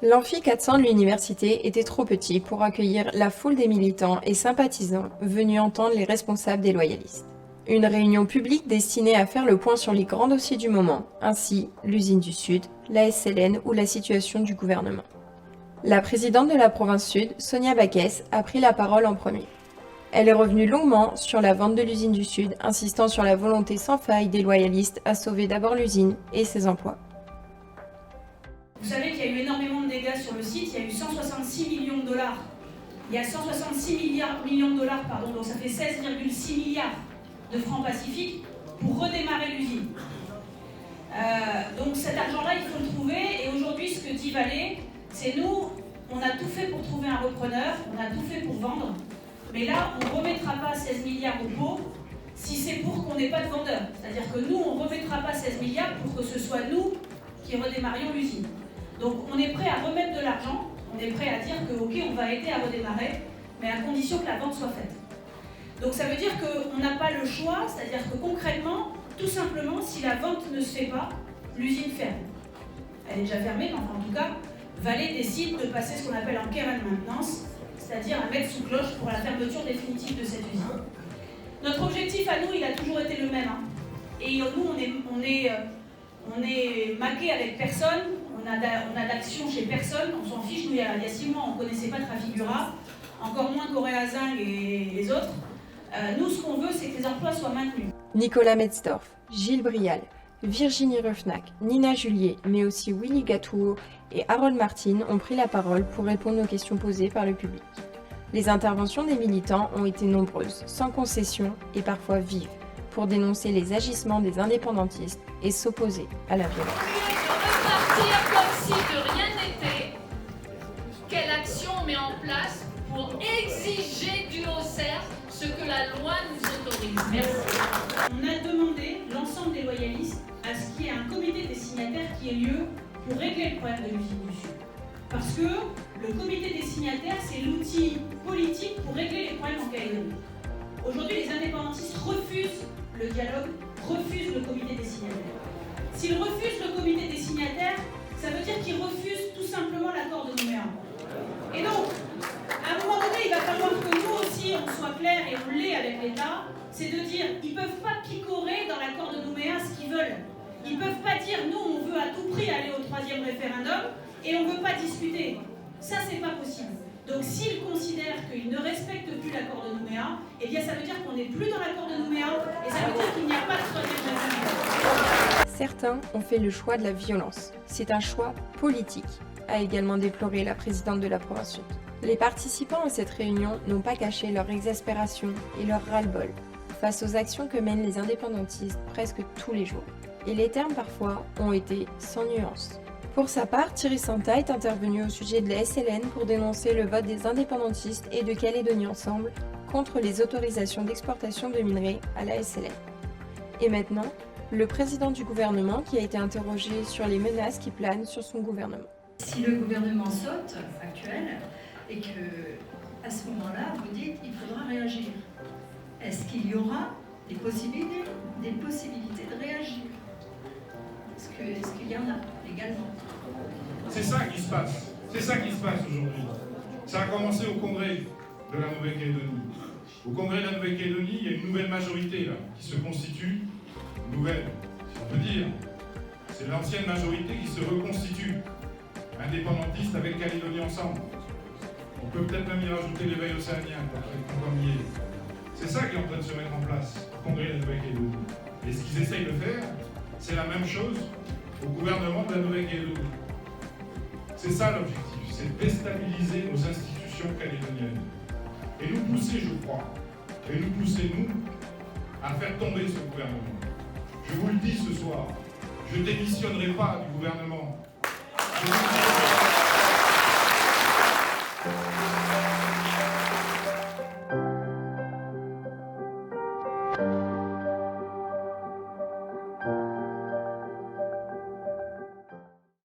L'amphi 400 de l'université était trop petit pour accueillir la foule des militants et sympathisants venus entendre les responsables des loyalistes. Une réunion publique destinée à faire le point sur les grands dossiers du moment, ainsi l'usine du Sud, la SLN ou la situation du gouvernement. La présidente de la province Sud, Sonia Backès, a pris la parole en premier. Elle est revenue longuement sur la vente de l'usine du Sud, insistant sur la volonté sans faille des loyalistes à sauver d'abord l'usine et ses emplois. Vous savez qu'il y a eu énormément de dégâts sur le site, il y a eu 166 millions de dollars. Il y a 166 millions de dollars, donc ça fait 16,6 milliards de francs pacifiques pour redémarrer l'usine. Donc cet argent-là, il faut le trouver, et aujourd'hui, ce que dit Vallée, c'est nous, on a tout fait pour trouver un repreneur, on a tout fait pour vendre, mais là, on ne remettra pas 16 milliards au pot si c'est pour qu'on n'ait pas de vendeur. C'est-à-dire que nous, on ne remettra pas 16 milliards pour que ce soit nous qui redémarrions l'usine. Donc on est prêt à remettre de l'argent, on est prêt à dire que ok, on va aider à redémarrer, mais à condition que la vente soit faite. Donc ça veut dire qu'on n'a pas le choix, c'est-à-dire que concrètement, tout simplement, si la vente ne se fait pas, l'usine ferme. Elle est déjà fermée, mais enfin, en tout cas, Vallée décide de passer ce qu'on appelle en care and maintenance, c'est-à-dire à mettre sous cloche pour la fermeture définitive de cette usine. Notre objectif à nous, il a toujours été le même. Et nous, on est maqués avec personne, on a d'action chez personne, on s'en fiche. Nous, il y a 6 mois, on ne connaissait pas Trafigura, encore moins Coréa Zinc et les autres. Nous, ce qu'on veut, c'est que les emplois soient maintenus. Nicolas Metzdorf, Gilles Brial, Virginie Ruffnac, Nina Julier, mais aussi Willy Gatouo et Harold Martin ont pris la parole pour répondre aux questions posées par le public. Les interventions des militants ont été nombreuses, sans concession et parfois vives, pour dénoncer les agissements des indépendantistes et s'opposer à la violence. Repartir comme si de rien n'était. Quelle action on met en place pour exiger du haut-cerf ce que la loi nous autorise? Merci. On a demandé, l'ensemble des loyalistes, à ce qu'il y ait un comité des signataires qui ait lieu pour régler le problème de l'usine du Sud. Parce que le comité des signataires, c'est l'outil politique pour régler les problèmes en Calédonie. Aujourd'hui, les indépendantistes refusent le dialogue, refusent le comité des signataires. S'ils refusent le comité des signataires, ça veut dire qu'ils refusent tout simplement l'accord de Nouméa. Et donc, à un moment donné, il va falloir que nous aussi, on soit clairs et on l'est avec l'État, c'est de dire, ils ne peuvent pas picorer dans l'accord de Nouméa ce qu'ils veulent. Ils ne peuvent pas dire, nous, on veut à tout prix aller au 3e référendum et on ne veut pas discuter. Ça, c'est pas possible. Donc, s'ils considèrent qu'ils ne respectent plus l'accord de Nouméa, eh bien, ça veut dire qu'on n'est plus dans l'accord de Nouméa et ça veut dire qu'il n'y a pas de 3e référendum. Certains ont fait le choix de la violence. C'est un choix politique, a également déploré la présidente de la province Sud. Les participants à cette réunion n'ont pas caché leur exaspération et leur ras-le-bol face aux actions que mènent les indépendantistes presque tous les jours. Et les termes parfois ont été sans nuance. Pour sa part, Thierry Santa est intervenu au sujet de la SLN pour dénoncer le vote des indépendantistes et de Calédonie Ensemble contre les autorisations d'exportation de minerais à la SLN. Et maintenant, le président du gouvernement qui a été interrogé sur les menaces qui planent sur son gouvernement. Si le gouvernement saute actuel et que à ce moment-là, vous dites qu'il faudra réagir, est-ce qu'il y aura des possibilités de réagir? Est-ce qu'il y en a également? C'est ça qui se passe. C'est ça qui se passe aujourd'hui. Ça a commencé au Congrès de la Nouvelle-Calédonie. Au Congrès de la Nouvelle-Calédonie, il y a une nouvelle majorité là, qui se constitue. Nouvelle, si on peut dire. C'est l'ancienne majorité qui se reconstitue. Indépendantiste avec Calédonie Ensemble. On peut peut-être même y rajouter l'éveil océanien, quand on y est. C'est ça qui est en train de se mettre en place au Congrès de la Nouvelle-Calédonie. Et ce qu'ils essayent de faire, c'est la même chose au gouvernement de la Nouvelle-Calédonie. C'est ça l'objectif, c'est de déstabiliser nos institutions calédoniennes. Et nous pousser, je crois, et nous pousser, nous, à faire tomber ce gouvernement. Je vous le dis ce soir, je ne démissionnerai pas du gouvernement.